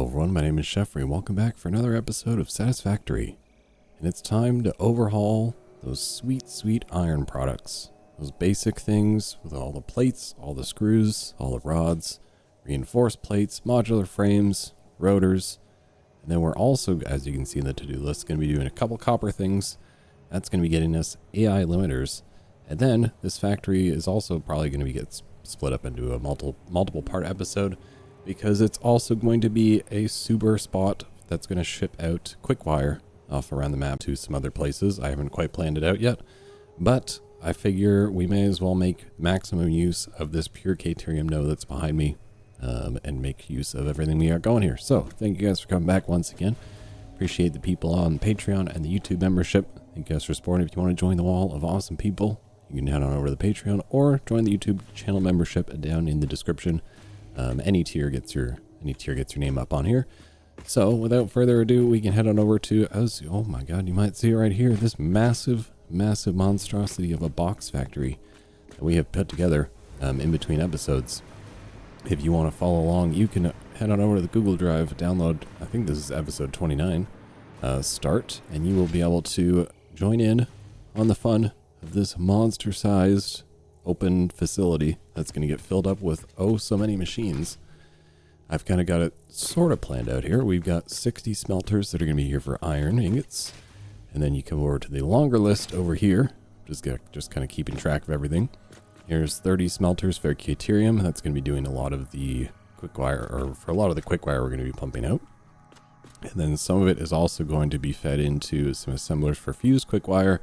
everyone, my name is Jeffrey. Welcome back for another episode of Satisfactory. And it's time to overhaul those sweet iron products. Those basic things with all the plates, all the screws, all the rods, reinforced plates, modular frames, rotors. And then we're also, as you can see in the to-do list, going to be doing a couple copper things. That's going to be getting us AI limiters. And then this factory is also probably going to get split up into a multiple part episode, because it's also going to be a super spot that's going to ship out Quickwire off around the map to some other places. I haven't quite planned it out yet, but I figure we may as well make maximum use of this pure caterium node that's behind me, and make use of everything we got going here. So thank you guys for coming back once again. Appreciate the people on Patreon and the YouTube membership. Thank you guys for supporting. If you want to join the wall of awesome people, you can head on over to the Patreon or join the YouTube channel membership down in the description. Any tier gets your name up on here. So without further ado, we can head on over to, oh my god, you might see it right here, this massive monstrosity of a box factory that we have put together in between episodes. If you want to follow along, you can head on over to the Google Drive, download, I think this is episode 29, start, and you will be able to join in on the fun of this monster-sized open facility that's going to get filled up with so many machines. I've kind of got it sort of planned out here. We've got 60 smelters that are going to be here for iron ingots, and then you come over to the longer list over here, just kind of keeping track of everything. Here's 30 smelters for caterium. That's going to be doing a lot of the quickwire, or for a lot of the quickwire we're going to be pumping out. And then some of it is also going to be fed into some assemblers for fused quickwire.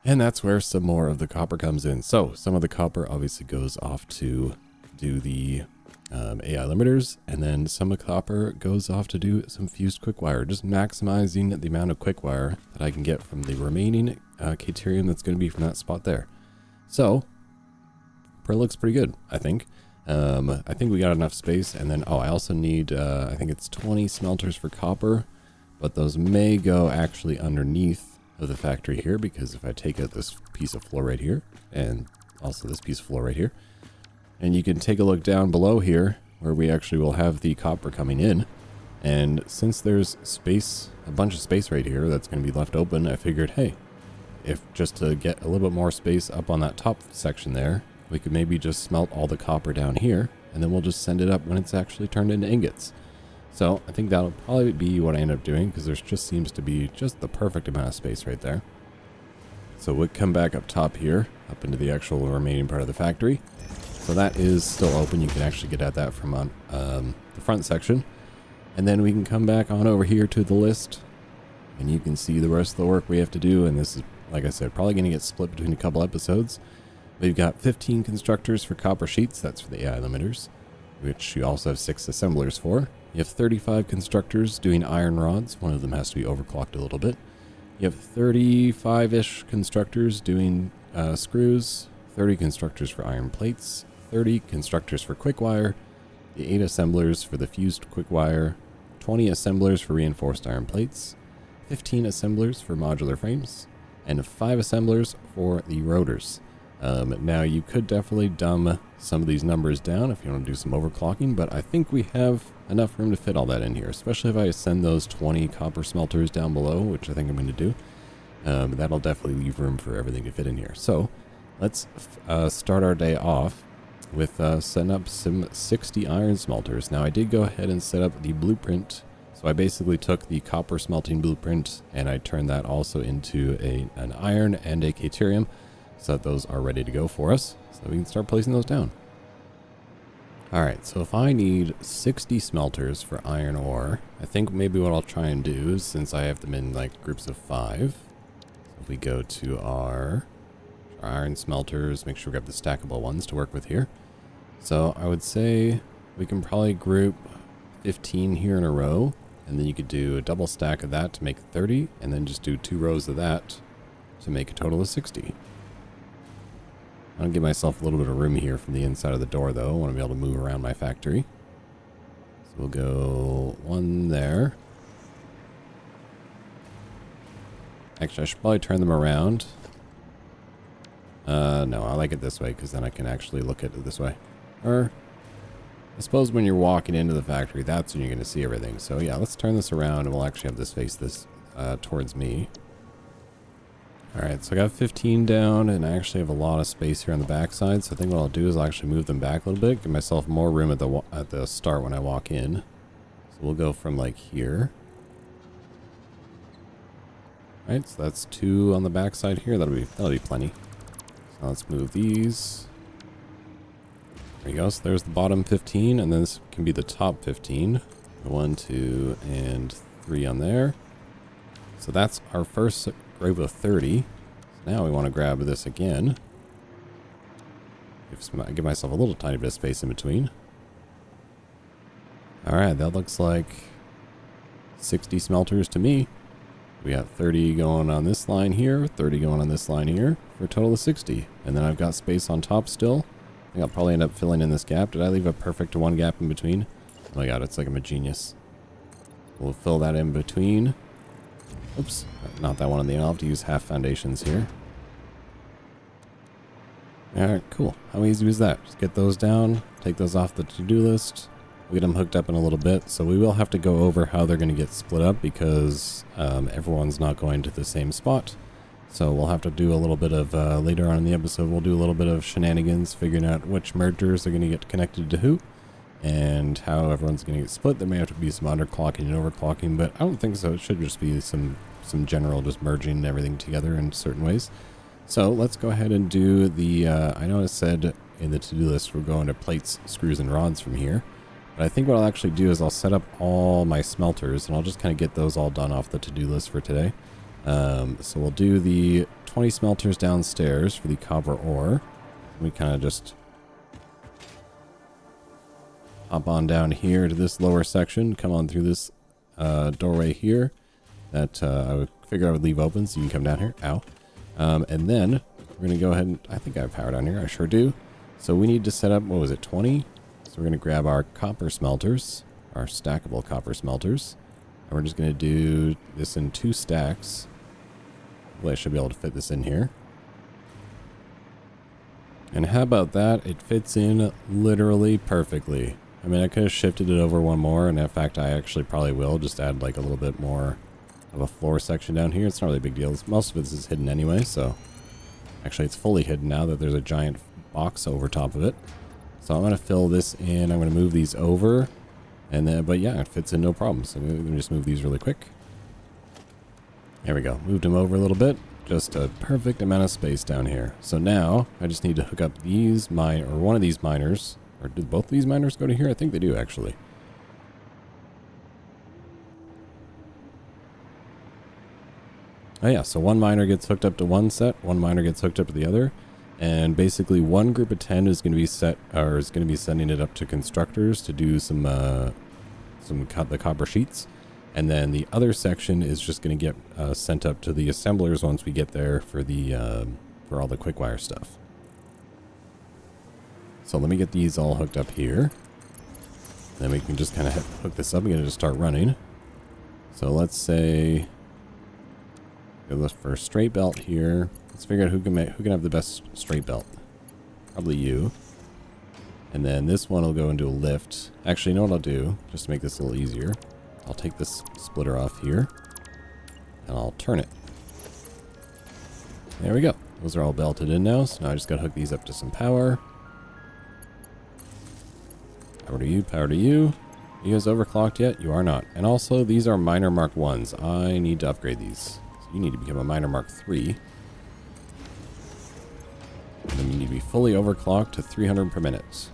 And that's where some more of the copper comes in. So some of the copper obviously goes off to do the AI limiters, and then some of the copper goes off to do some fused quickwire, just maximizing the amount of quickwire that I can get from the remaining caterium that's going to be from that spot there. So it looks pretty good, I think. I think we got enough space, and then I also need I think it's 20 smelters for copper, but those may go actually underneath of the factory here, because if I take out this piece of floor right here, and also this piece of floor right here, and you can take a look down below here where we actually will have the copper coming in, and since there's space, a bunch of space right here that's going to be left open, I figured, hey, if just to get a little bit more space up on that top section there, we could maybe just smelt all the copper down here, and then we'll just send it up when it's actually turned into ingots. So I think that'll probably be what I end up doing, because there just seems to be just the perfect amount of space right there. So we'll come back up top here, up into the actual remaining part of the factory. So that is still open. You can actually get at that from on the front section. And then we can come back on over here to the list, and you can see the rest of the work we have to do. And this is, like I said, probably going to get split between a couple episodes. We've got 15 constructors for copper sheets. That's for the AI limiters, which you also have 6 assemblers for. You have 35 constructors doing iron rods. One of them has to be overclocked a little bit. You have 35-ish constructors doing screws, 30 constructors for iron plates, 30 constructors for quickwire, the 8 assemblers for the fused quickwire, 20 assemblers for reinforced iron plates, 15 assemblers for modular frames, and 5 assemblers for the rotors. Now you could definitely dumb some of these numbers down if you want to do some overclocking, but I think we have enough room to fit all that in here, especially if I send those 20 copper smelters down below, which I think I'm going to do. That'll definitely leave room for everything to fit in here. So let's start our day off with setting up some 60 iron smelters. Now I did go ahead and set up the blueprint. So I basically took the copper smelting blueprint and I turned that also into an iron and a caterium, so that those are ready to go for us, so we can start placing those down. Alright, so if I need 60 smelters for iron ore, I think maybe what I'll try and do, since I have them in like groups of 5, so if we go to our iron smelters, make sure we have the stackable ones to work with here. So I would say we can probably group 15 here in a row, and then you could do a double stack of that to make 30, and then just do 2 rows of that to make a total of 60. I'll give myself a little bit of room here from the inside of the door, though. I want to be able to move around my factory. So we'll go 1 there. Actually, I should probably turn them around. No, I like it this way, because then I can actually look at it this way. Or I suppose when you're walking into the factory, that's when you're going to see everything. So yeah, let's turn this around and we'll actually have this face towards me. Alright, so I got 15 down and I actually have a lot of space here on the backside. So I think what I'll do is I'll actually move them back a little bit, give myself more room at the start when I walk in. So we'll go from like here. Alright, so that's 2 on the backside here. That'll be plenty. So let's move these. There you go. So there's the bottom 15, and then this can be the top 15. 1, 2, and 3 on there. So that's our first grove of 30. So now we want to grab this again. Give myself a little tiny bit of space in between. Alright, that looks like 60 smelters to me. We got 30 going on this line here, 30 going on this line here, for a total of 60. And then I've got space on top still. I think I'll probably end up filling in this gap. Did I leave a perfect 1 gap in between? Oh my god, it's like I'm a genius. We'll fill that in between. Oops, not that one on the end. I'll have to use half foundations here. Alright, cool. How easy was that? Just get those down, take those off the to-do list. We'll get them hooked up in a little bit. So we will have to go over how they're going to get split up because everyone's not going to the same spot. So we'll have to do a little bit of, later on in the episode, we'll do a little bit of shenanigans, figuring out which mergers are going to get connected to who, and how everyone's going to get split. There may have to be some underclocking and overclocking, but I don't think so. It should just be some general just merging everything together in certain ways. So let's go ahead and do the, I know it said in the to-do list we're going to plates, screws, and rods from here. But I think what I'll actually do is I'll set up all my smelters, and I'll just kind of get those all done off the to-do list for today. So we'll do the 20 smelters downstairs for the copper ore. We kind of just hop on down here to this lower section, come on through this doorway here that I would figure I would leave open so you can come down here. Ow. And then we're going to go ahead and, I think I have power down here. I sure do. So we need to set up, what was it, 20? So we're going to grab our copper smelters, our stackable copper smelters. And we're just going to do this in 2 stacks. Hopefully I should be able to fit this in here. And how about that? It fits in literally perfectly. I mean, I could have shifted it over one more, and in fact, I actually probably will just add like a little bit more of a floor section down here. It's not really a big deal. Most of it is hidden anyway, so actually it's fully hidden now that there's a giant box over top of it. So I'm going to fill this in. I'm going to move these over, and then, but yeah, it fits in no problem. So let me just move these really quick. There we go. Moved them over a little bit. Just a perfect amount of space down here. So now I just need to hook up these one of these miners. Or did both of these miners go to here? I think they do actually. Oh yeah, so one miner gets hooked up to one set, one miner gets hooked up to the other, and basically one group of 10 is going to be sending it up to constructors to do the copper sheets. And then the other section is just going to get sent up to the assemblers once we get there for all the Quickwire stuff. So let me get these all hooked up here. Then we can just kind of hook this up and get it to start running. So let's say go look for a straight belt here. Let's figure out who can have the best straight belt. Probably you. And then this one will go into a lift. Actually, you know what I'll do, just to make this a little easier. I'll take this splitter off here, and I'll turn it. There we go. Those are all belted in now, so now I just gotta hook these up to some power. Power to you, power to you. You guys overclocked yet? You are not. And also, these are miner mark 1s. I need to upgrade these. So you need to become a miner mark 3. And then you need to be fully overclocked to 300 per minute.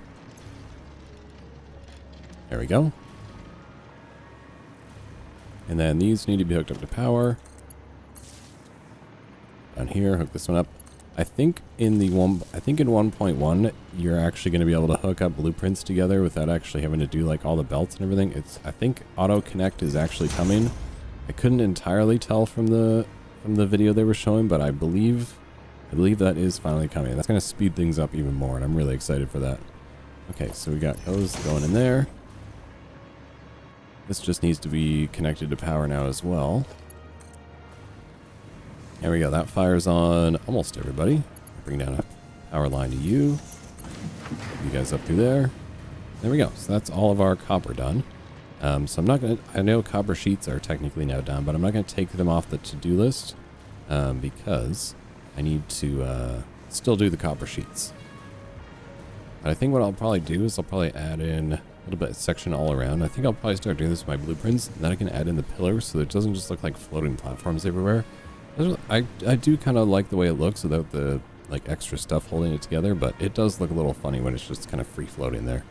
There we go. And then these need to be hooked up to power. Down here, hook this one up. I think in 1.1, you're actually going to be able to hook up blueprints together without actually having to do like all the belts and everything. I think auto connect is actually coming. I couldn't entirely tell from the video they were showing, but I believe that is finally coming. That's going to speed things up even more, and I'm really excited for that. Okay, so we got those going in there. This just needs to be connected to power now as well. There we go. That fires on almost everybody. Bring down a power line to you. You guys up through there. There we go. So that's all of our copper done. So I'm not going to, I know copper sheets are technically now done, but I'm not going to take them off the to-do list because I need to still do the copper sheets. But I think what I'll probably do is I'll probably add in a little bit of section all around. I think I'll probably start doing this with my blueprints, and then I can add in the pillars so that it doesn't just look like floating platforms everywhere. I do kind of like the way it looks without the like extra stuff holding it together, but it does look a little funny when it's just kind of free floating there.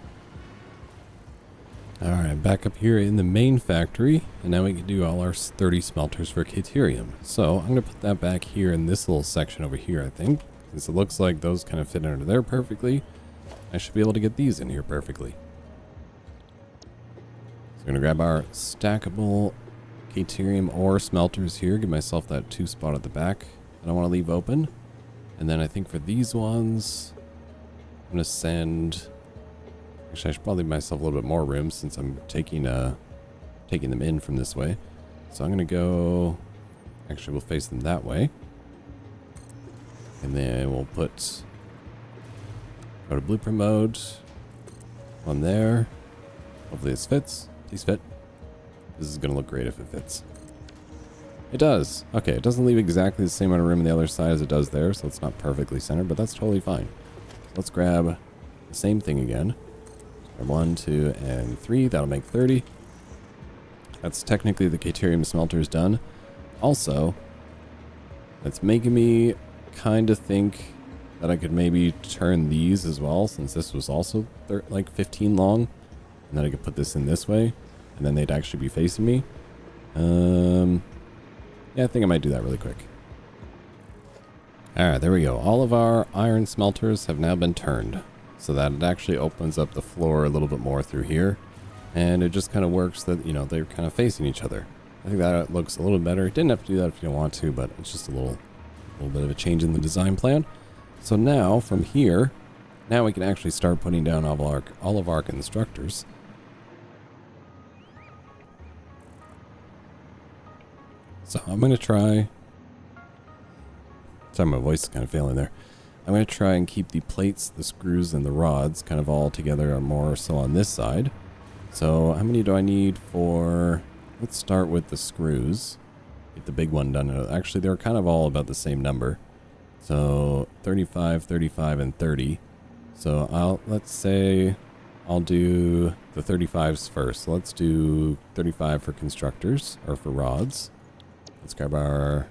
Alright, back up here in the main factory, and now we can do all our 30 smelters for caterium. So I'm going to put that back here in this little section over here, I think, since it looks like those kind of fit under there perfectly. I should be able to get these in here perfectly. So I'm going to grab our stackable caterium ore smelters here, give myself that 2 spot at the back that I want to leave open. And then I think for these ones, I'm going to send... Actually, I should probably leave myself a little bit more room since I'm taking them in from this way. So I'm going to go... Actually, we'll face them that way. And then we'll go to blueprint mode. On there. Hopefully this fits. These fit. This is going to look great if it fits. It does. Okay, it doesn't leave exactly the same amount of room on the other side as it does there, so it's not perfectly centered, but that's totally fine. So let's grab the same thing again. 1, 2, and 3. That'll make 30. That's technically the caterium smelters done. Also, that's making me kind of think that I could maybe turn these as well, since this was also like 15 long. And then I could put this in this way, and then they'd actually be facing me. Yeah, I think I might do that really quick. Alright, there we go. All of our iron smelters have now been turned, so that it actually opens up the floor a little bit more through here. And it just kind of works that, you know, they're kind of facing each other. I think that looks a little better. You didn't have to do that if you don't want to, but it's just a little bit of a change in the design plan. So now, from here, now we can actually start putting down all of our constructors. So I'm going to try... Sorry, my voice is kind of failing there. I'm going to try and keep the plates, the screws, and the rods kind of all together, or more so on this side. So how many do I need for... Let's start with the screws. Get the big one done. Actually, they're kind of all about the same number. So 35, 35, and 30. So let's say I'll do the 35s first. So let's do 35 for constructors, or for rods. Let's grab our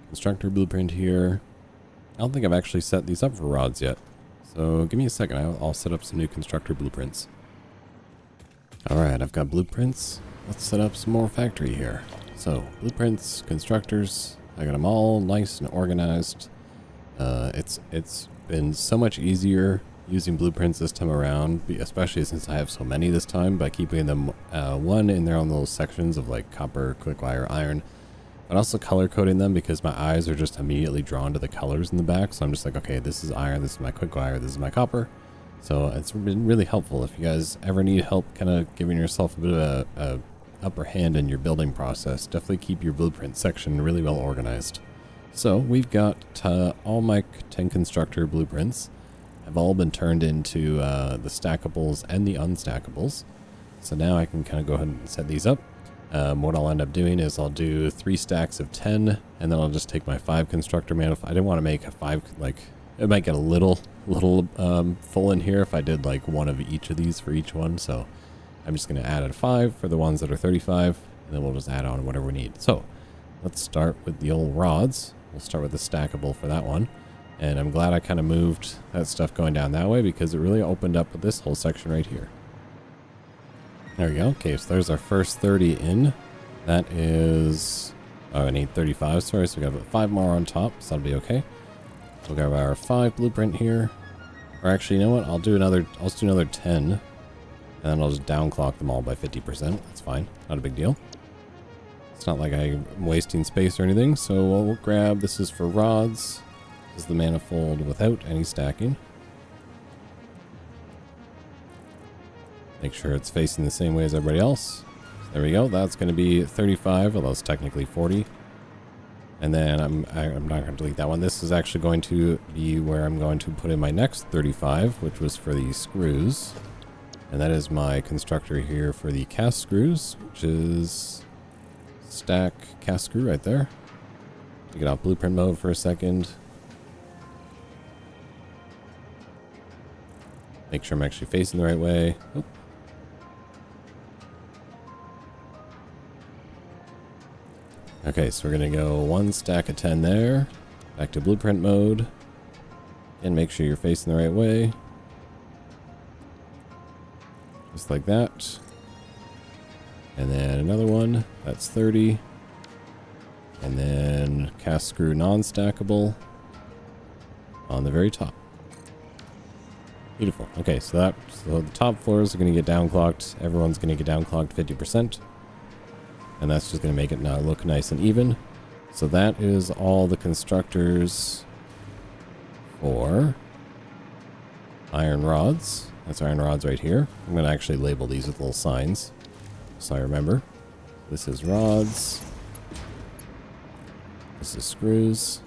constructor blueprint here. I don't think I've actually set these up for rods yet. So give me a second. I'll set up some new constructor blueprints. Alright, I've got blueprints. Let's set up some more factory here. So, blueprints, constructors, I got them all nice and organized. It's been so much easier using blueprints this time around, especially since I have so many this time, by keeping them one in their own little sections of like copper, quickwire, iron, but also color coding them because my eyes are just immediately drawn to the colors in the back. So I'm just like, okay, this is iron, this is my quickwire, this is my copper. So it's been really helpful. If you guys ever need help kind of giving yourself a bit of a upper hand in your building process, definitely keep your blueprint section really well organized. So we've got all my 10 constructor blueprints have all been turned into the stackables and the unstackables. So now I can kind of go ahead and set these up. What I'll end up doing is I'll do 3 stacks of 10, and then I'll just take my 5 constructor I didn't want to make a 5, like, it might get a little full in here if I did like one of each of these for each one. So I'm just going to add a 5 for the ones that are 35, and then we'll just add on whatever we need. So let's start with the old rods. We'll start with the stackable for that one. And I'm glad I kind of moved that stuff going down that way because it really opened up this whole section right here. There we go. Okay, so there's our first 30 in. That is... Oh, I need 35, sorry, so we got 5 more on top, so that'll be okay. We'll grab our 5 blueprint here. Or actually, you know what? I'll just do another 10. And then I'll just downclock them all by 50%. That's fine. Not a big deal. It's not like I'm wasting space or anything. So we'll grab, this is for rods. This is the manifold without any stacking. Make sure it's facing the same way as everybody else. There we go. That's going to be 35, although it's technically 40. And then I'm not going to delete that one. This is actually going to be where I'm going to put in my next 35, which was for the screws. And that is my constructor here for the cast screws, which is stack cast screw right there. Take it off blueprint mode for a second. Make sure I'm actually facing the right way. Oop. Okay, so we're going to go 1 stack of 10 there. Back to blueprint mode. And make sure you're facing the right way. Just like that. And then another one. That's 30. And then cast screw non-stackable on the very top. Beautiful. Okay, so the top floors are going to get downclocked. Everyone's going to get downclocked 50%. And that's just going to make it now look nice and even. So that is all the constructors for iron rods. That's iron rods right here. I'm going to actually label these with little signs so I remember. This is rods. This is screws.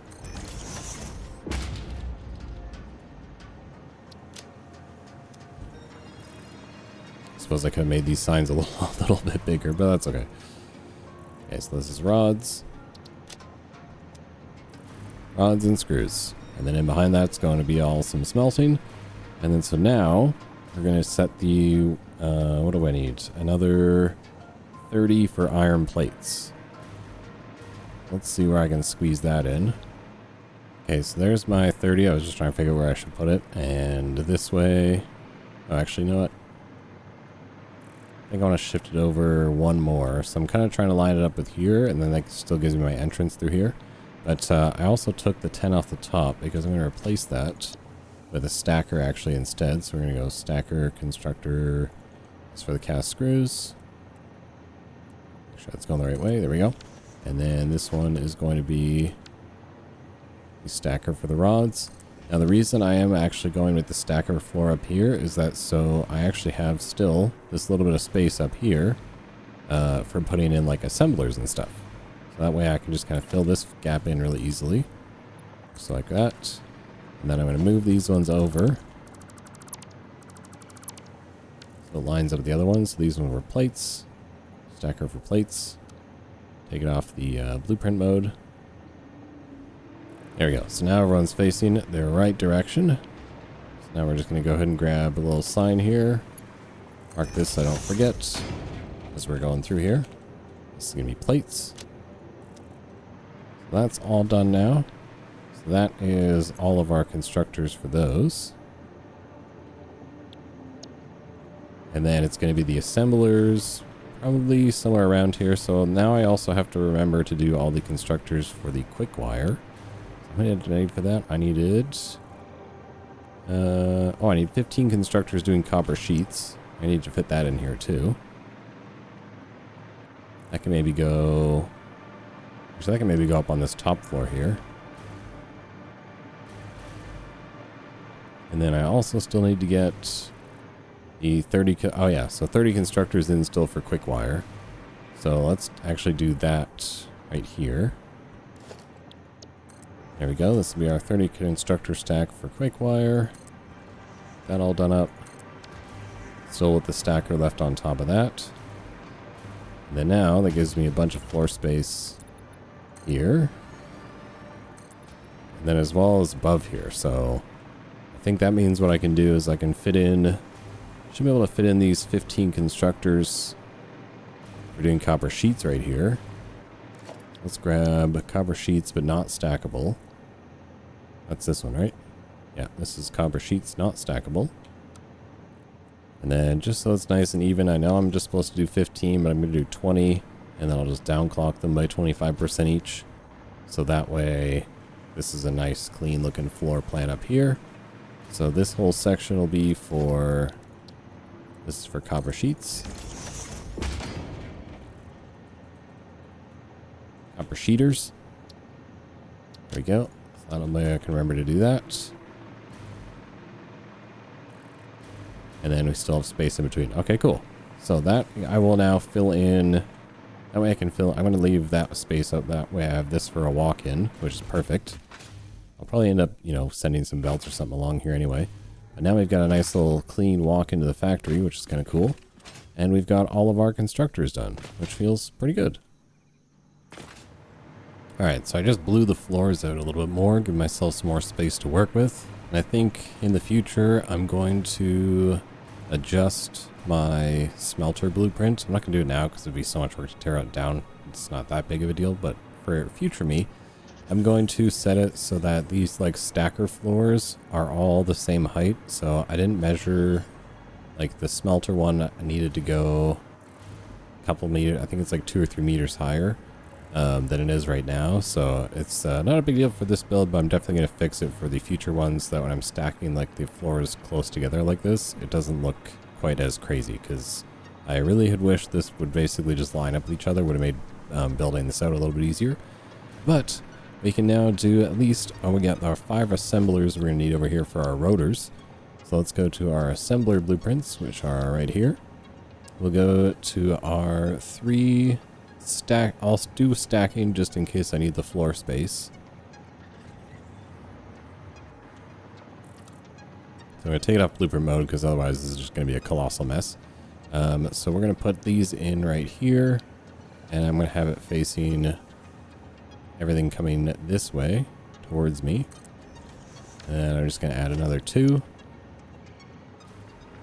I suppose I could have made these signs a little bit bigger, but that's okay. Okay, so this is rods. Rods and screws. And then in behind that's going to be all some smelting. And then so now we're going to set the, what do I need? Another 30 for iron plates. Let's see where I can squeeze that in. Okay, so there's my 30. I was just trying to figure out where I should put it. And this way, oh, actually, you know what? I think I want to shift it over one more. So I'm kind of trying to line it up with here, and then that still gives me my entrance through here. But I also took the 10 off the top because I'm going to replace that with a stacker actually instead. So we're going to go stacker, constructor. That's for the cast screws. Make sure that's going the right way. There we go. And then this one is going to be the stacker for the rods. Now the reason I am actually going with the stacker floor up here is that so I actually have still this little bit of space up here for putting in like assemblers and stuff. So that way I can just kind of fill this gap in really easily. Just like that. And then I'm going to move these ones over. So it lines up with the other ones. So these ones were plates. Stacker for plates. Take it off the blueprint mode. There we go. So now everyone's facing their right direction. So now we're just going to go ahead and grab a little sign here. Mark this so I don't forget as we're going through here. This is going to be plates. So that's all done now. So that is all of our constructors for those. And then it's going to be the assemblers, probably somewhere around here. So now I also have to remember to do all the constructors for the Quickwire. How many did I need for that? I needed... I need 15 constructors doing copper sheets. I need to fit that in here too. That can maybe go... Actually, that can maybe go up on this top floor here. And then I also still need to get the 30... Oh yeah, so 30 constructors in still for Quickwire. So let's actually do that right here. There we go. This will be our 30 constructor stack for Quickwire. That all done up. Still with the stacker left on top of that. And then now that gives me a bunch of floor space here. And then as well as above here. So I think that means what I can do is I can fit in... Should be able to fit in these 15 constructors. We're doing copper sheets right here. Let's grab copper sheets but not stackable. That's this one, right? Yeah, this is copper sheets, not stackable. And then just so it's nice and even, I know I'm just supposed to do 15, but I'm going to do 20. And then I'll just downclock them by 25% each. So that way, this is a nice clean looking floor plan up here. So this whole section will be for... This is for copper sheets. Copper sheeters. There we go. I don't think I can remember to do that. And then we still have space in between. Okay, cool. So that I will now fill in. That way I can fill. I'm going to leave that space up. That way I have this for a walk-in, which is perfect. I'll probably end up, sending some belts or something along here anyway. But now we've got a nice little clean walk into the factory, which is kind of cool. And we've got all of our constructors done, which feels pretty good. Alright, so I just blew the floors out a little bit more, give myself some more space to work with. And I think in the future, I'm going to adjust my smelter blueprint. I'm not going to do it now because it'd be so much work to tear it down. It's not that big of a deal, but for future me, I'm going to set it so that these like stacker floors are all the same height. So I didn't measure, like the smelter one needed to go a couple meters, I think it's like 2 or 3 meters higher than it is right now. So it's not a big deal for this build, but I'm definitely going to fix it for the future ones, that when I'm stacking like the floors close together like this, it doesn't look quite as crazy, because I really had wished this would basically just line up with each other, would have made building this out a little bit easier. But we can now do at least, we got our 5 assemblers we're going to need over here for our rotors. So let's go to our assembler blueprints, which are right here. We'll go to our 3 stack. I'll do stacking just in case I need the floor space. So I'm going to take it off blueprint mode because otherwise this is just going to be a colossal mess. So we're going to put these in right here, and I'm going to have it facing everything coming this way towards me. And I'm just going to add another 2.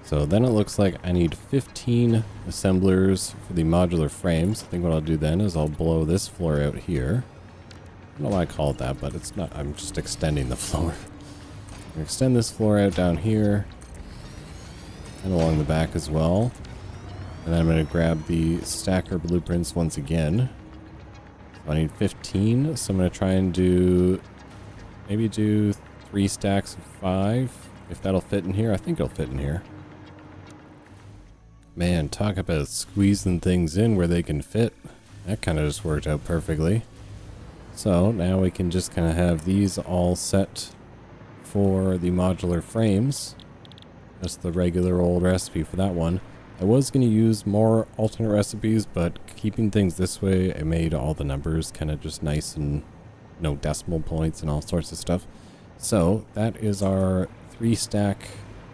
So then it looks like I need 15 assemblers for the modular frames. I think what I'll do then is I'll blow this floor out here. I don't know why I call it that, but it's not. I'm just extending the floor. I'm gonna extend this floor out down here and along the back as well. And then I'm going to grab the stacker blueprints once again. So I need 15, so I'm going to try and maybe do 3 stacks of 5, if that'll fit in here. I think it'll fit in here. Man, talk about squeezing things in where they can fit. That kind of just worked out perfectly. So now we can just kind of have these all set for the modular frames. That's the regular old recipe for that one. I was going to use more alternate recipes, but keeping things this way, it made all the numbers kind of just nice and no decimal points and all sorts of stuff. So that is our 3 stack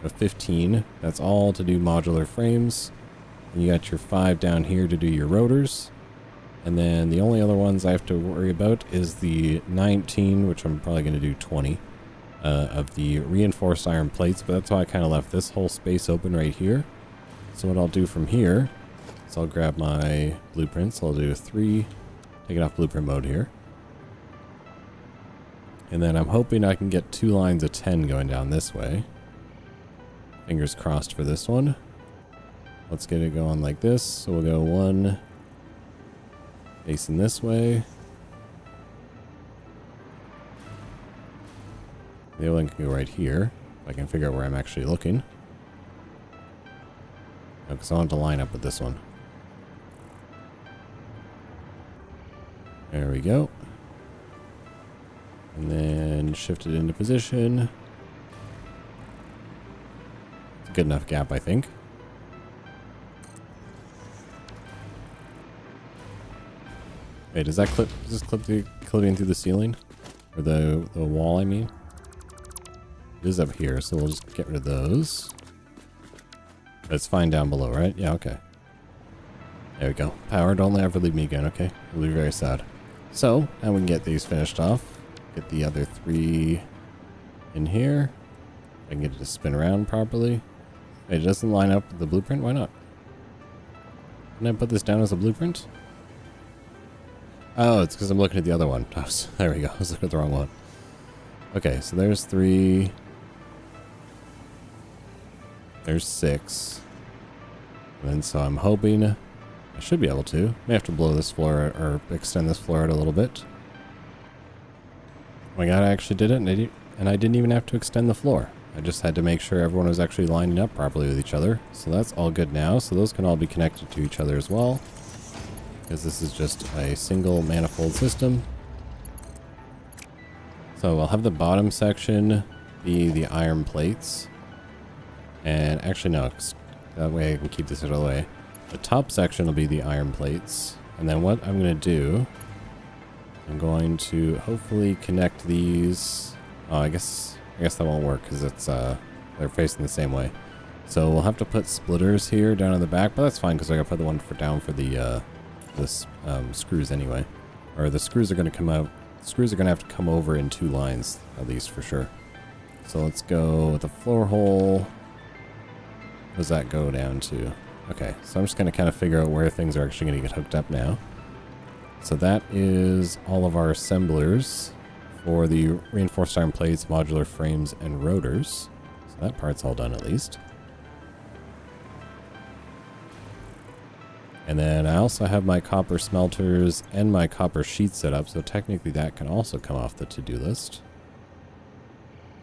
of 15. That's all to do modular frames. And you got your 5 down here to do your rotors. And then the only other ones I have to worry about is the 19, which I'm probably going to do 20 of the reinforced iron plates. But that's why I kind of left this whole space open right here. So what I'll do from here is I'll grab my blueprints. I'll do 3, take it off blueprint mode here. And then I'm hoping I can get 2 lines of 10 going down this way. Fingers crossed for this one. Let's get it going like this. So we'll go 1 facing this way. The other one can go right here, if I can figure out where I'm actually looking. Because I want to line up with this one. There we go. And then shift it into position. It's a good enough gap, I think. Wait, does this clip clipping through the ceiling? Or the wall, I mean? It is up here, so we'll just get rid of those. It's fine down below, right? Yeah, okay. There we go. Power, don't ever leave me again, okay? I'll be very sad. So, now we can get these finished off. Get the other 3 in here. I can get it to spin around properly. Wait, it doesn't line up with the blueprint? Why not? Can I put this down as a blueprint? Oh, it's because I'm looking at the other one. There we go. I was looking at the wrong one. Okay, so there's 3. There's 6. And then so I'm hoping I should be able to. May have to blow this floor or extend this floor out a little bit. Oh my god, I actually did it, and I didn't even have to extend the floor. I just had to make sure everyone was actually lining up properly with each other. So that's all good now. So those can all be connected to each other as well, because this is just a single manifold system. So I'll have the bottom section be the iron plates. And actually no, that way I can keep this out of the way. The top section will be the iron plates. And then what I'm going to do, I'm going to hopefully connect these. Oh, I guess that won't work because it's They're facing the same way. So we'll have to put splitters here down in the back, but that's fine because I gotta put the one down for the screws anyway. Or the screws are gonna come out. Screws are gonna have to come over in 2 lines at least for sure. So let's go with the floor hole. What does that go down to? Okay, so I'm just gonna kind of figure out where things are actually gonna get hooked up now. So that is all of our assemblers for the reinforced iron plates, modular frames, and rotors. So that part's all done at least. And then I also have my copper smelters and my copper sheets set up, so technically that can also come off the to-do list.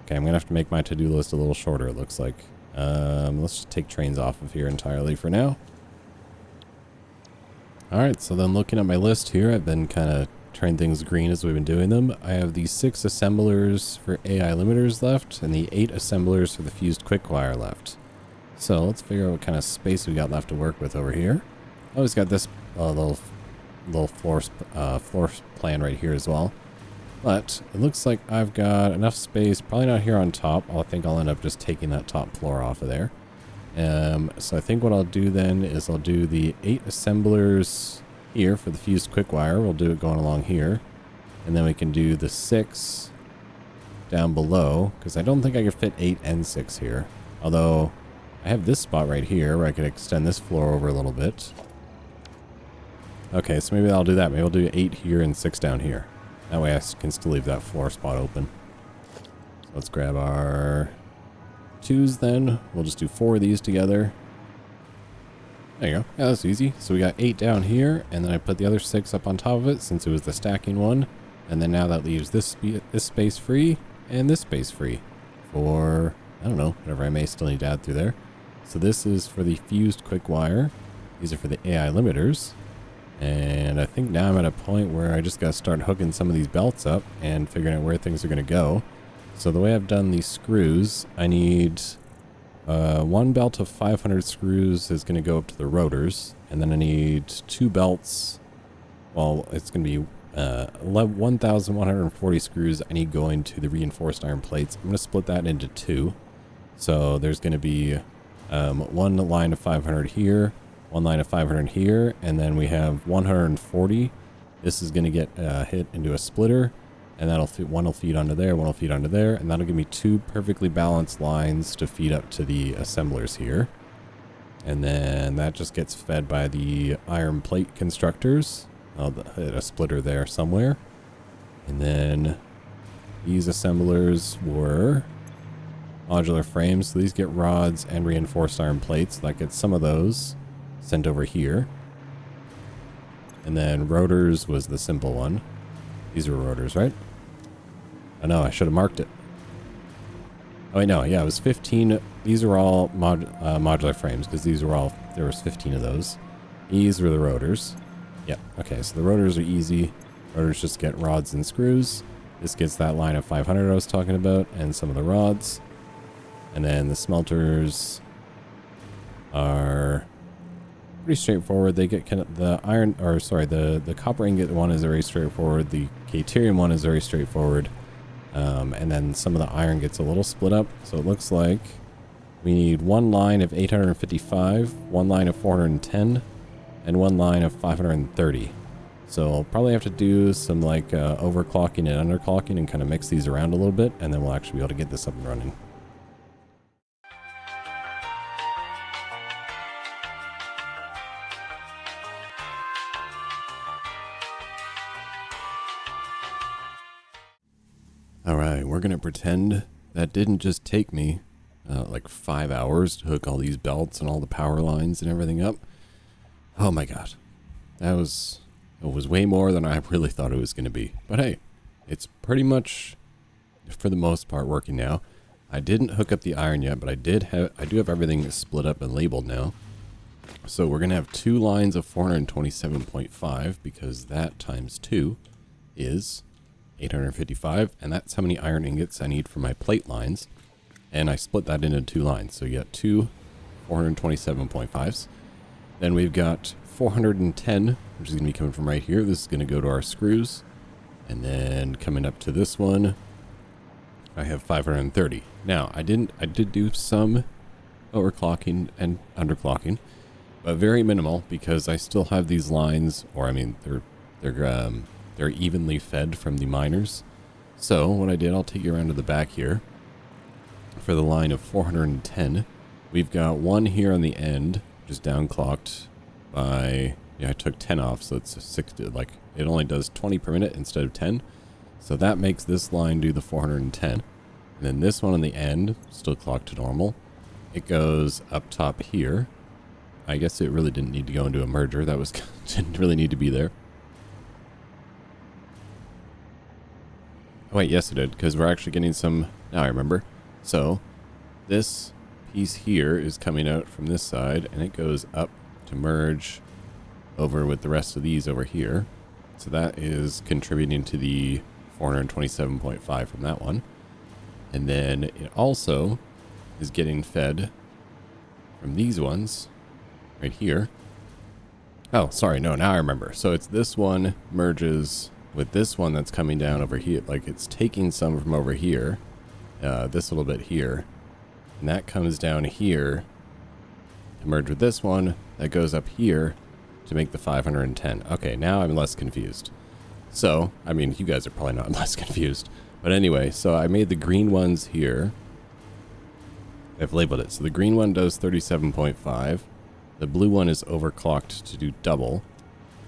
Okay, I'm going to have to make my to-do list a little shorter, it looks like. Let's just take trains off of here entirely for now. Alright, so then looking at my list here, I've been kind of trying things green as we've been doing them. I have the 6 assemblers for AI limiters left, and the 8 assemblers for the fused quickwire left. So let's figure out what kind of space we got left to work with over here. I always got this little floor plan right here as well. But it looks like I've got enough space, probably not here on top. I think I'll end up just taking that top floor off of there. So I think what I'll do then is I'll do the 8 assemblers here for the fused quickwire. We'll do it going along here. And then we can do the 6 down below, because I don't think I could fit 8 and 6 here. Although I have this spot right here where I could extend this floor over a little bit. Okay, so maybe I'll do that. Maybe I'll do 8 here and 6 down here. That way I can still leave that floor spot open. So let's grab our 2s then. We'll just do 4 of these together. There you go. Yeah, that's easy. So we got 8 down here, and then I put the other 6 up on top of it since it was the stacking one. And then now that leaves this space free and this space free for, I don't know, whatever I may still need to add through there. So this is for the fused quickwire. These are for the AI limiters. And I think now I'm at a point where I just got to start hooking some of these belts up and figuring out where things are going to go. So the way I've done these screws, I need 1 belt of 500 screws is going to go up to the rotors. And then I need 2 belts. Well, it's going to be 1,140 screws I need going to the reinforced iron plates. I'm going to split that into 2. So there's going to be 1 line of 500 here. 1 line of 500 here, and then we have 140. This is going to get hit into a splitter, and that'll one will feed onto there, one will feed onto there, and that'll give me 2 perfectly balanced lines to feed up to the assemblers here. And then that just gets fed by the iron plate constructors. I'll hit a splitter there somewhere. And then these assemblers were modular frames, so these get rods and reinforced iron plates. That gets some of those sent over here. And then rotors was the simple one. These were rotors, right? Oh no, I should have marked it. Oh wait, no, yeah, it was 15. These are all modular frames because these were all, there was 15 of those. These were the rotors. Yep, okay, so the rotors are easy. Rotors just get rods and screws. This gets that line of 500 I was talking about and some of the rods. And then the smelters are pretty straightforward. They get kind of the iron, or sorry, the copper ingot one is very straightforward. The caterium one is very straightforward. And then some of the iron gets a little split up. So it looks like we need 1 line of 855, 1 line of 410, and 1 line of 530. So I'll probably have to do some like overclocking and underclocking and kind of mix these around a little bit, and then we'll actually be able to get this up and running. Alright, we're going to pretend that didn't just take me like 5 hours to hook all these belts and all the power lines and everything up. Oh my god. It was way more than I really thought it was going to be. But hey, it's pretty much, for the most part, working now. I didn't hook up the iron yet, but I do have everything split up and labeled now. So we're going to have 2 lines of 427.5 because that times 2 is 855, and that's how many iron ingots I need for my plate lines. And I split that into 2 lines. So you got 2 427.5s. Then we've got 410, which is going to be coming from right here. This is going to go to our screws. And then coming up to this one, I have 530. Now, I did do some overclocking and underclocking, but very minimal because I still have these lines, or I mean, they're evenly fed from the miners. So what I did, I'll take you around to the back here. For the line of 410, we've got one here on the end, just downclocked by, yeah, I took 10 off, so it's a 60, like it only does 20 per minute instead of 10. So that makes this line do the 410. And then this one on the end, still clocked to normal. It goes up top here. I guess it really didn't need to go into a merger. That was didn't really need to be there. Oh, wait, yes it did, because we're actually getting some, now I remember. So this piece here is coming out from this side, and it goes up to merge over with the rest of these over here. So that is contributing to the 427.5 from that one. And then it also is getting fed from these ones right here. Oh, sorry, no, now I remember. So it's this one merges with this one that's coming down over here. Like it's taking some from over here, this little bit here, and that comes down here to merge with this one that goes up here to make the 510. Okay, now I'm less confused. So, I mean, you guys are probably not less confused. But anyway, so I made the green ones here. I've labeled it. So the green one does 37.5. The blue one is overclocked to do double.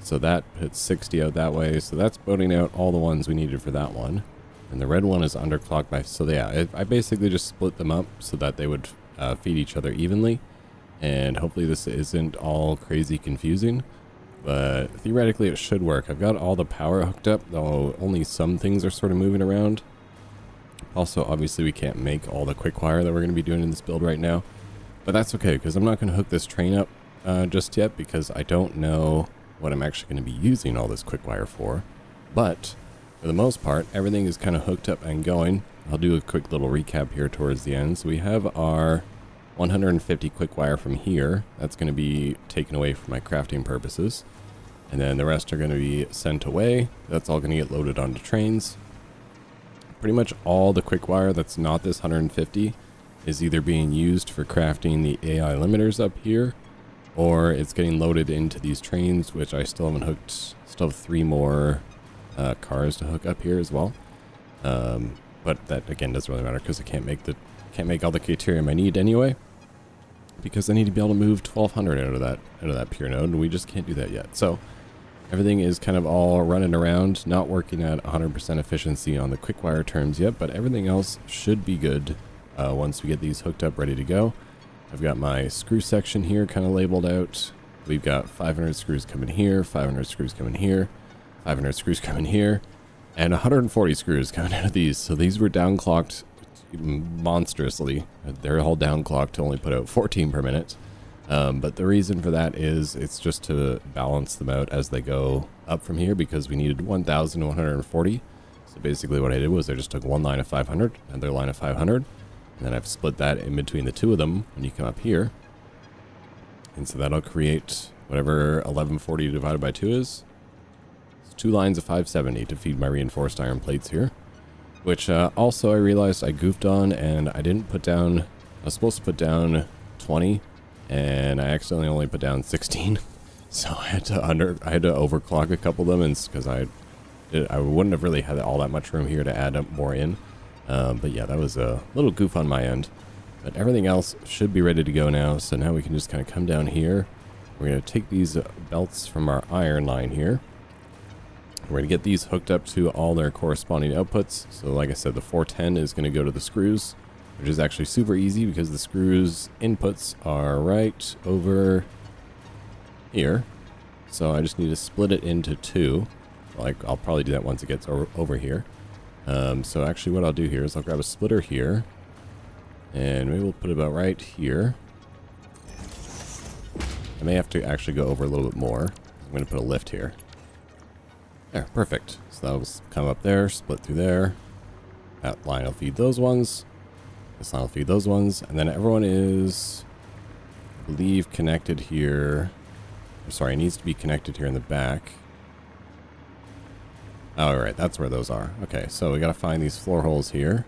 So that puts 60 out that way. So that's boating out all the ones we needed for that one. And the red one is underclocked by... So yeah, I basically just split them up so that they would feed each other evenly. And hopefully this isn't all crazy confusing. But theoretically it should work. I've got all the power hooked up, though only some things are sort of moving around. Also, obviously we can't make all the Quickwire that we're going to be doing in this build right now. But that's okay, because I'm not going to hook this train up just yet, because I don't know what I'm actually going to be using all this Quickwire for. But for the most part, everything is kind of hooked up and going. I'll do a quick little recap here towards the end. So we have our 150 Quickwire from here. That's going to be taken away for my crafting purposes. And then the rest are going to be sent away. That's all going to get loaded onto trains. Pretty much all the Quickwire that's not this 150 is either being used for crafting the AI limiters up here, or it's getting loaded into these trains, which I still haven't hooked. Still have 3 more cars to hook up here as well. But that again doesn't really matter because I can't make all the caterium I need anyway, because I need to be able to move 1200 out of that pure node, and we just can't do that yet. So everything is kind of all running around, not working at 100% efficiency on the Quickwire terms yet, but everything else should be good once we get these hooked up, ready to go. I've got my screw section here kind of labeled out. We've got 500 screws coming here, 500 screws coming here, 500 screws coming here, and 140 screws coming out of these. So these were downclocked monstrously. They're all downclocked to only put out 14 per minute. But the reason for that is it's just to balance them out as they go up from here, because we needed 1,140. So basically what I did was I just took one line of 500, another line of 500, and then I've split that in between the two of them when you come up here. And so that'll create whatever 1140 divided by 2 is. It's 2 lines of 570 to feed my reinforced iron plates here. Which also I realized I goofed on, and I didn't put down... I was supposed to put down 20, and I accidentally only put down 16. So I had to overclock a couple of them, and because I wouldn't have really had all that much room here to add up more in. But yeah, that was a little goof on my end. But everything else should be ready to go now. So now we can just kind of come down here. We're going to take these belts from our iron line here. We're going to get these hooked up to all their corresponding outputs. So like I said, the 410 is going to go to the screws, which is actually super easy because the screws inputs are right over here. So I just need to split it into 2. Like I'll probably do that once it gets over here. So actually what I'll do here is I'll grab a splitter here, and maybe we'll put it about right here. I may have to actually go over a little bit more. I'm going to put a lift here. There, perfect. So that'll come up there, split through there. That line will feed those ones. This line will feed those ones. And then everyone is, I believe, connected here. I'm sorry, it needs to be connected here in the back. Oh, all right, that's where those are. Okay, so we got to find these floor holes here.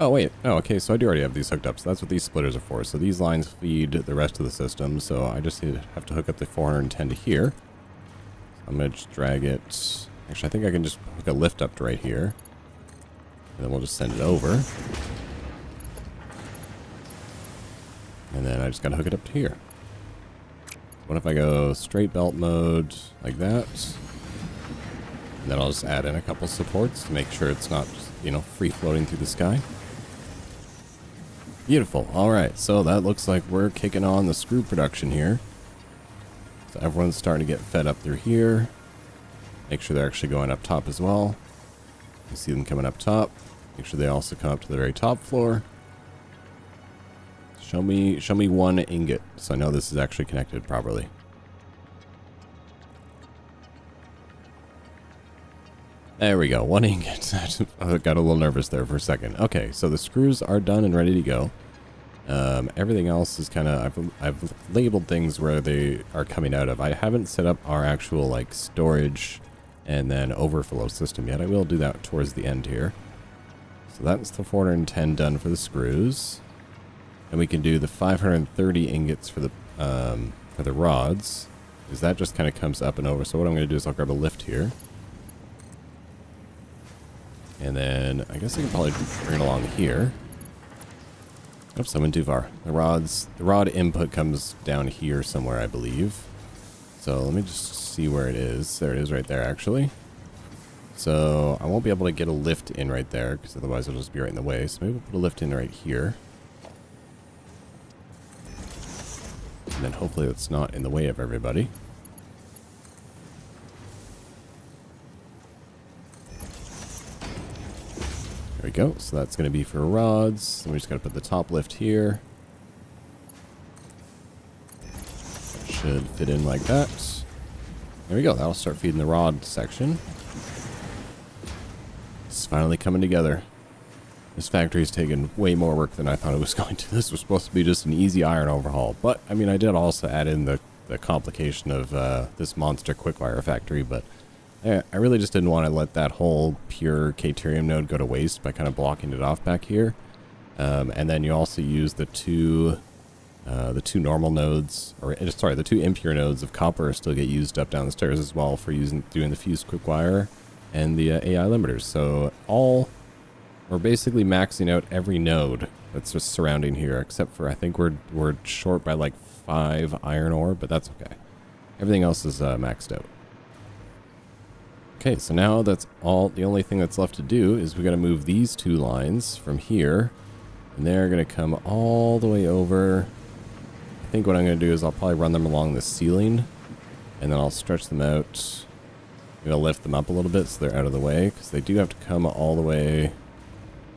Oh, wait. Oh, okay, so I do already have these hooked up, so that's what these splitters are for. So these lines feed the rest of the system, so I just have to hook up the 410 to here. I'm going to just drag it. Actually, I think I can just hook a lift up to right here. And then we'll just send it over. And then I just got to hook it up to here. What if I go straight belt mode like that? And then I'll just add in a couple supports to make sure it's not, you know, free floating through the sky. Beautiful. All right, so that looks like we're kicking on the screw production here. So everyone's starting to get fed up through here. Make sure they're actually going up top as well. You see them coming up top. Make sure they also come up to the very top floor. Show me one ingot, so I know this is actually connected properly. There we go, one ingot. I got a little nervous there for a second. Okay, so the screws are done and ready to go. Everything else is kind of, I've labeled things where they are coming out of. I haven't set up our actual like storage and then overflow system yet. I will do that towards the end here. So that's the 410 done for the screws. And we can do the 530 ingots for the rods, because that just kind of comes up and over. So what I'm going to do is I'll grab a lift here. And then I guess I can probably bring it along here. Oops, I went too far. The rod input comes down here somewhere, I believe. So let me just see where it is. There it is right there, actually. So I won't be able to get a lift in right there, because otherwise it'll just be right in the way. So maybe we'll put a lift in right here. And then hopefully it's not in the way of everybody. There we go. So that's going to be for rods. Then we just got to put the top lift here. Should fit in like that. There we go. That'll start feeding the rod section. It's finally coming together. This factory's taken way more work than I thought it was going to. This was supposed to be just an easy iron overhaul. But, I mean, I did also add in the complication of this monster Quickwire factory. But I really just didn't want to let that whole pure caterium node go to waste by kind of blocking it off back here. And then you also use the two normal nodes, or sorry, the two impure nodes of copper still get used up down the stairs as well for doing the fused Quickwire and the AI limiters. So we're basically maxing out every node that's just surrounding here, except for I think we're short by like 5 iron ore, but that's okay. Everything else is maxed out. Okay, so now that's all. The only thing that's left to do is we got to move these 2 lines from here, and they're going to come all the way over. I think what I'm going to do is I'll probably run them along the ceiling, and then I'll stretch them out. I'm going to lift them up a little bit so they're out of the way, because they do have to come all the way,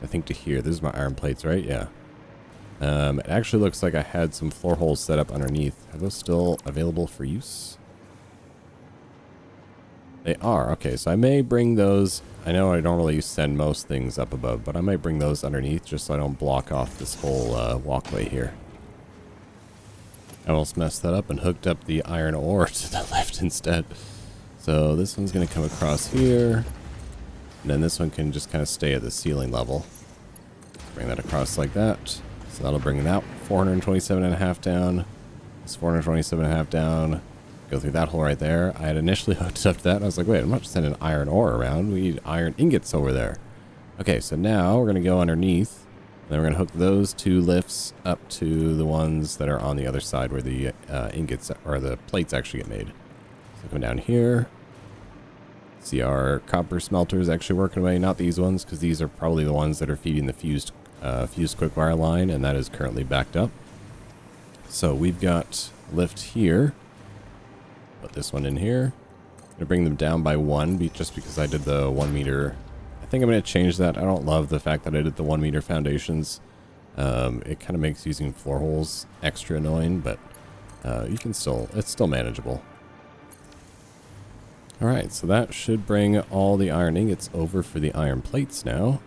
I think, to here. This is my iron plates, right? Yeah. It actually looks like I had some floor holes set up underneath. Are those still available for use? They are. Okay, so I may bring those. I know I don't really send most things up above, but I might bring those underneath just so I don't block off this whole walkway here. I almost messed that up and hooked up the iron ore to the left instead. So this one's going to come across here. And then this one can just kind of stay at the ceiling level. Bring that across like that. So that'll bring that 427.5 down. This 427.5 down. Go through that hole right there. I had initially hooked up to that, and I was like, wait, I'm not just sending iron ore around. We need iron ingots over there. Okay, so now we're going to go underneath. And then we're going to hook those 2 lifts up to the ones that are on the other side where the ingots, or the plates actually get made. So come down here. See our copper smelters actually working away. Not these ones, because these are probably the ones that are feeding the fused Quickwire line, and that is currently backed up. So we've got lift here. Put this one in here. I'm going to bring them down by 1, just because I did the 1 meter. I think I'm going to change that. I don't love the fact that I did the 1 meter foundations. It kind of makes using floor holes extra annoying, but it's still manageable. Alright, so that should bring all the iron ingots over for the iron plates now.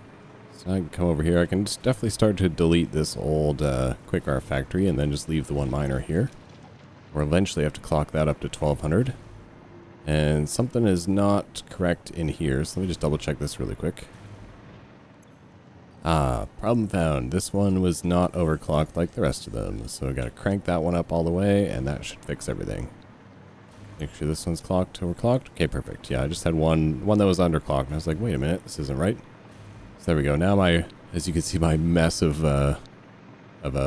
So I can come over here. I can just definitely start to delete this old Quickwire factory and then just leave the 1 miner here. We'll eventually have to clock that up to 1200. And something is not correct in here, so let me just double check this really quick. Ah, problem found. This one was not overclocked like the rest of them. So I gotta crank that one up all the way, and that should fix everything. Make sure this one's overclocked. Okay, perfect. Yeah, I just had one that was underclocked, and I was like, wait a minute, this isn't right. So there we go. Now as you can see, my mess of a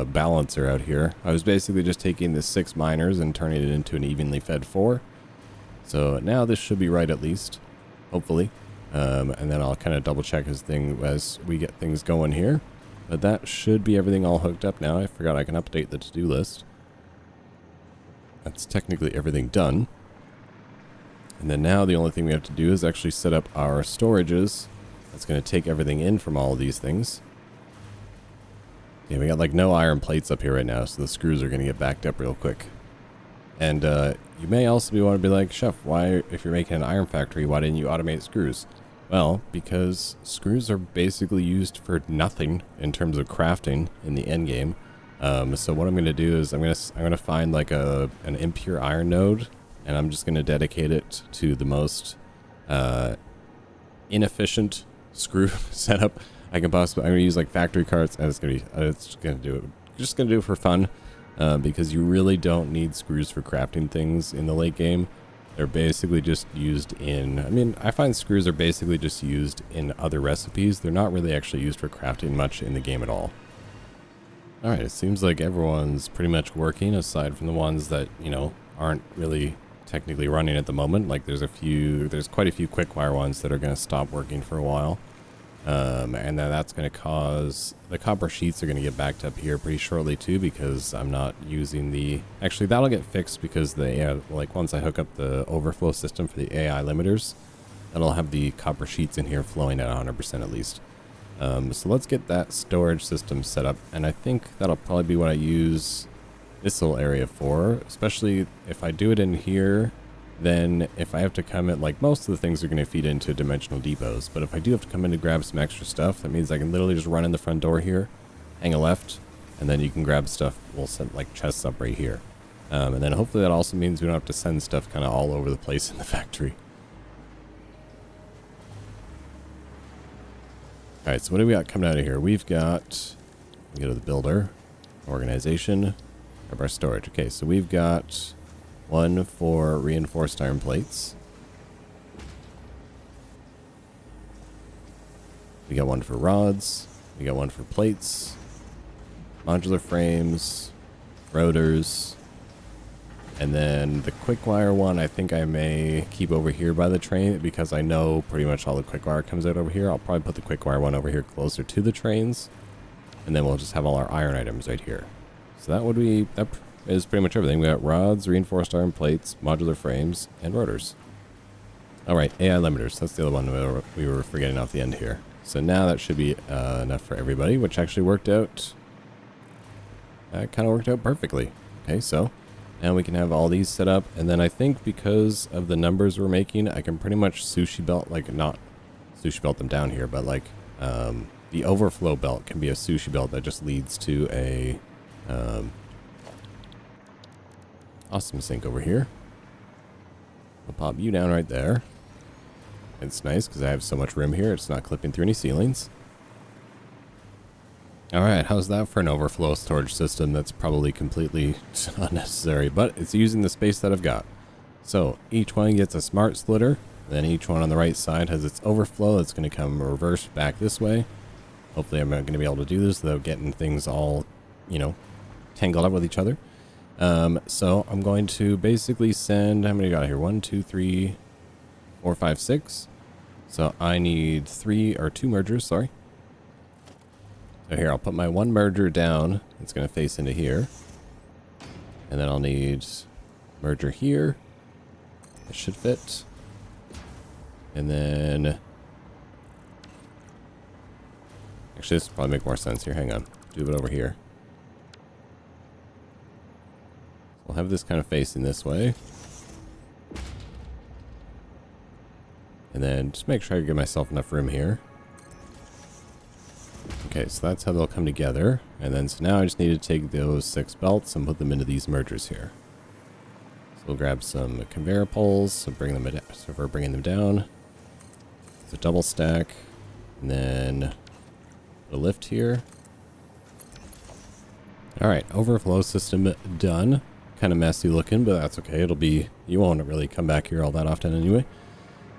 balancer out here. I was basically just taking the 6 miners and turning it into an evenly fed 4. So now this should be right at least, hopefully. And then I'll kind of double check as we get things going here. But that should be everything all hooked up now. I forgot I can update the to-do list. That's technically everything done. And then now the only thing we have to do is actually set up our storages. That's going to take everything in from all of these things. Yeah, we got like no iron plates up here right now, so the screws are going to get backed up real quick. And you may also want to be like, Chef, why, if you're making an iron factory, why didn't you automate screws? Well, because screws are basically used for nothing in terms of crafting in the end game. So what I'm going to do is I'm going to find like an impure iron node, and I'm just going to dedicate it to the most inefficient screw setup I can possibly. I'm going to use like factory carts, and it's going to do it. Just going to do it for fun, because you really don't need screws for crafting things in the late game. They're basically just used in, I mean, I find screws are basically just used in other recipes. They're not really actually used for crafting much in the game at all. Alright, it seems like everyone's pretty much working, aside from the ones that, you know, aren't really technically running at the moment. Like there's quite a few Quickwire ones that are going to stop working for a while. And then that's going to cause the copper sheets are going to get backed up here pretty shortly too, because I'm not using actually that'll get fixed because like once I hook up the overflow system for the AI limiters, that'll have the copper sheets in here flowing at 100% at least. So let's get that storage system set up, and I think that'll probably be what I use this little area for, especially if I do it in here. Then if I have to come in, like most of the things are going to feed into dimensional depots, but if I do have to come in to grab some extra stuff, that means I can literally just run in the front door here, hang a left, and then you can grab stuff. We'll set like chests up right here. And then hopefully that also means we don't have to send stuff kind of all over the place in the factory. Alright, so what do we got coming out of here? We go to the builder, organization, grab our storage. Okay, so we've got one for reinforced iron plates. We got one for rods. We got one for plates, modular frames, rotors, and then the Quickwire one I think I may keep over here by the train, because I know pretty much all the Quickwire comes out over here. I'll probably put the Quickwire one over here closer to the trains, and then we'll just have all our iron items right here. So that is pretty much everything. We got rods, reinforced iron plates, modular frames, and rotors. Alright, AI limiters. That's the other one we were forgetting off the end here. So now that should be enough for everybody, which actually worked out. That kind of worked out perfectly. Okay, so now we can have all these set up, and then I think because of the numbers we're making, I can pretty much sushi belt, like not sushi belt them down here, but like the overflow belt can be a sushi belt that just leads to a awesome sink over here. I'll pop you down right there. It's nice because I have so much room here, it's not clipping through any ceilings. Alright, how's that for an overflow storage system that's probably completely unnecessary, but it's using the space that I've got. So each one gets a smart splitter, then each one on the right side has its overflow. It's going to come reverse back this way. Hopefully I'm not going to be able to do this without getting things all, you know, tangled up with each other. So I'm going to basically send, how many got here? 1, 2, 3, 4, 5, 6. So I need 2 mergers, sorry. So here, I'll put my 1 merger down. It's going to face into here. And then I'll need merger here. It should fit. And then, actually this will probably make more sense here. Hang on. Do it over here. We'll have this kind of facing this way. And then just make sure I give myself enough room here. Okay, so that's how they'll come together. And then, so now I just need to take those 6 belts and put them into these mergers here. So we'll grab some conveyor poles, so we're bringing them down. It's a double stack. And then The lift here. Alright, overflow system done. Kind of messy looking, but that's okay. It'll be, you won't really come back here all that often anyway.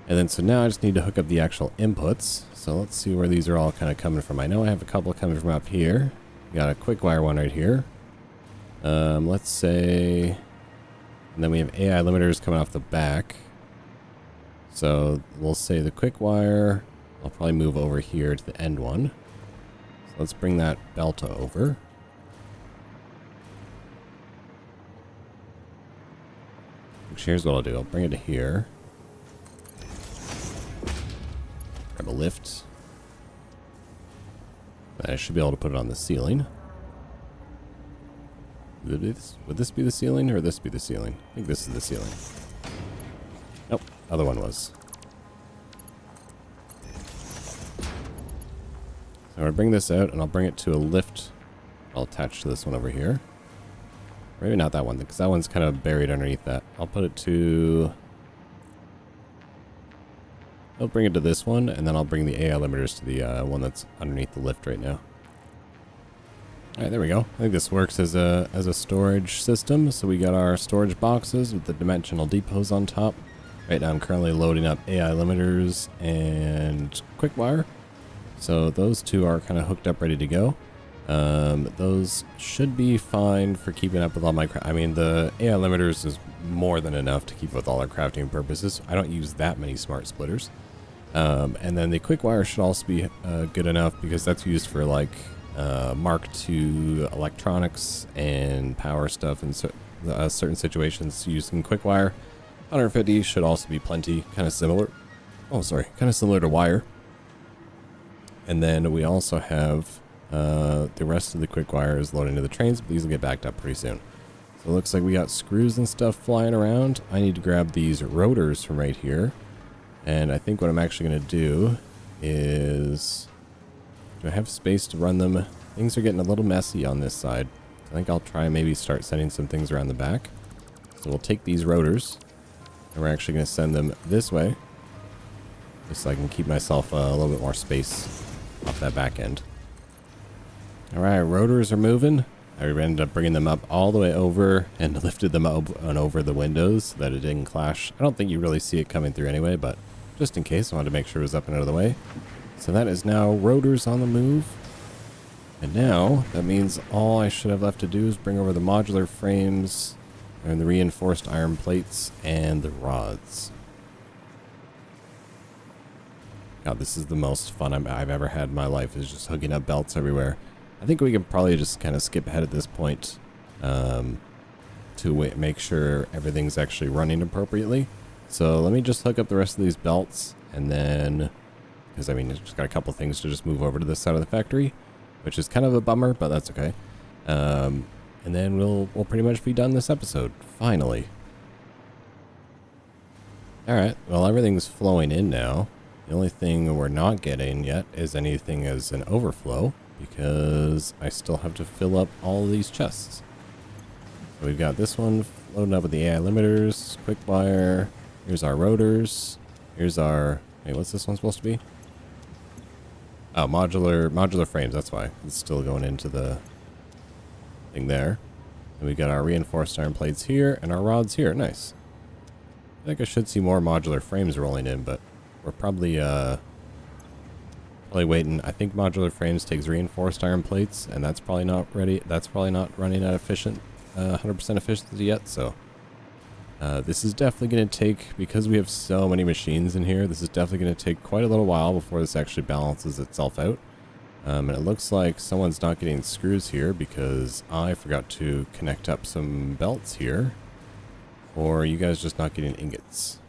And then so now I just need to hook up the actual inputs. So let's see where these are all kind of coming from. I know I have a couple coming from up here. Got a Quickwire one right here. Let's say, and then we have AI limiters coming off the back. So we'll say the Quickwire, I'll probably move over here to the end one. So let's bring that belt over. Here's what I'll do. I'll bring it to here. Grab a lift. I should be able to put it on the ceiling. Would this be the ceiling or this be the ceiling? I think this is the ceiling. Nope, other one was. So I'm going to bring this out and I'll bring it to a lift. I'll attach to this one over here. Maybe not that one, because that one's kind of buried underneath that. I'll put it to... I'll bring it to this one, and then I'll bring the AI limiters to the one that's underneath the lift right now. Alright, there we go. I think this works as a storage system. So we got our storage boxes with the dimensional depots on top. Right now I'm currently loading up AI limiters and Quickwire. So those two are kind of hooked up, ready to go. Those should be fine for keeping up with all my I mean, the AI limiters is more than enough to keep with all our crafting purposes. I don't use that many smart splitters. And then the Quickwire should also be good enough because that's used for like Mark II electronics and power stuff in certain situations using Quickwire. 150 should also be plenty, kind of similar. Oh, sorry, kind of similar to wire. And then we also have the rest of the Quickwire is loaded into the trains, but these will get backed up pretty soon. So it looks like we got screws and stuff flying around. I need to grab these rotors from right here. And I think what I'm actually going to do is... Do I have space to run them? Things are getting a little messy on this side. I think I'll try and maybe start sending some things around the back. So we'll take these rotors, and we're actually going to send them this way. Just so I can keep myself a little bit more space off that back end. Alright, rotors are moving. I ended up bringing them up all the way over and lifted them up and over the windows so that it didn't clash. I don't think you really see it coming through anyway, but just in case, I wanted to make sure it was up and out of the way. So that is now rotors on the move. And now, that means all I should have left to do is bring over the modular frames and the reinforced iron plates and the rods. God, this is the most fun I've ever had in my life, is just hooking up belts everywhere. I think we can probably just kind of skip ahead at this point to make sure everything's actually running appropriately. So let me just hook up the rest of these belts, and then, because I mean, it's just got a couple things to just move over to this side of the factory, which is kind of a bummer, but that's okay. And then we'll pretty much be done this episode, finally. Alright, well, everything's flowing in now. The only thing we're not getting yet is anything as an overflow, because I still have to fill up all these chests. So we've got this one loading up with the AI limiters, Quickwire. Here's our rotors. Here's our... Wait, what's this one supposed to be? Oh, modular frames, that's why. It's still going into the thing there. And we've got our reinforced iron plates here, and our rods here. Nice. I think I should see more modular frames rolling in, but we're probably waiting. I think modular frames takes reinforced iron plates, and that's probably not ready. That's probably not running at 100% efficiency yet. So this is definitely going to take, because we have so many machines in here, this is definitely going to take quite a little while before this actually balances itself out. And it looks like someone's not getting screws here because I forgot to connect up some belts here, or you guys just not getting ingots.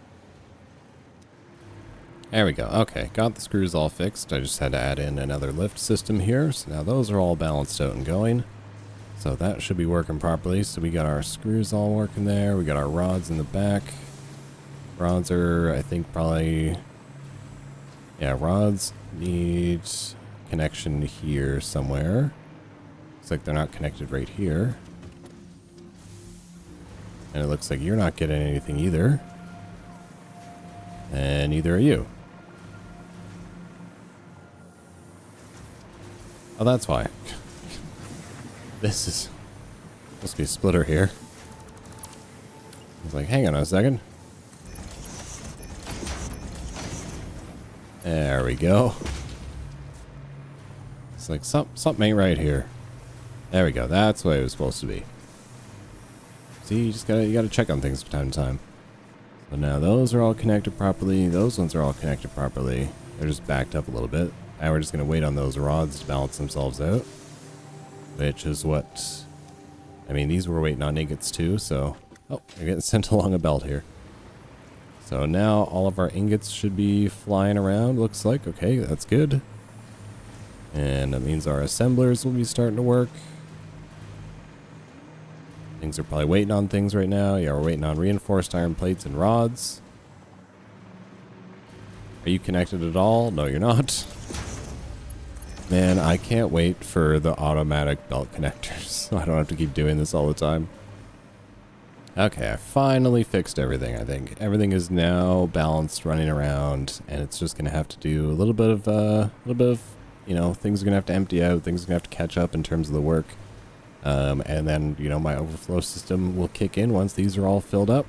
There we go. Okay, got the screws all fixed. I just had to add in another lift system here. So now those are all balanced out and going. So that should be working properly. So we got our screws all working there. We got our rods in the back. Rods are, I think, probably... Yeah, rods need connection here somewhere. Looks like they're not connected right here. And it looks like you're not getting anything either. And neither are you. Oh, that's why. This is supposed to be a splitter here. I was like, hang on a second. There we go. It's like something ain't right here. There we go. That's the way it was supposed to be. See, you gotta check on things from time to time. So now those are all connected properly. Those ones are all connected properly. They're just backed up a little bit. Now we're just gonna wait on those rods to balance themselves out. Which is what... I mean, these were waiting on ingots too, so... Oh, they're getting sent along a belt here. So now all of our ingots should be flying around, looks like. Okay, that's good. And that means our assemblers will be starting to work. Things are probably waiting on things right now. Yeah, we're waiting on reinforced iron plates and rods. Are you connected at all? No, you're not. Man, I can't wait for the automatic belt connectors, so I don't have to keep doing this all the time. Okay, I finally fixed everything, I think. Everything is now balanced, running around, and it's just going to have to do a little bit of, you know, things are going to have to empty out, things are going to have to catch up in terms of the work. And then, you know, my overflow system will kick in once these are all filled up.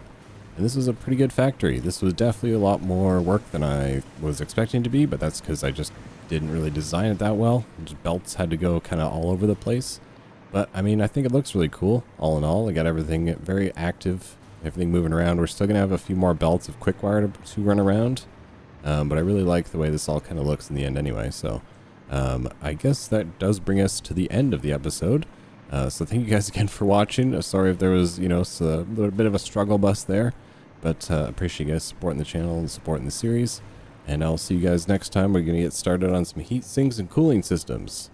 And this was a pretty good factory. This was definitely a lot more work than I was expecting to be, but that's because I just didn't really design it that well. Just belts had to go kind of all over the place. But, I mean, I think it looks really cool, all in all. I got everything very active, everything moving around. We're still going to have a few more belts of Quickwire to run around. But I really like the way this all kind of looks in the end anyway. So, I guess that does bring us to the end of the episode. So thank you guys again for watching. Sorry if there was, you know, a little bit of a struggle bus there. But appreciate you guys supporting the channel and supporting the series. And I'll see you guys next time. We're going to get started on some heat sinks and cooling systems.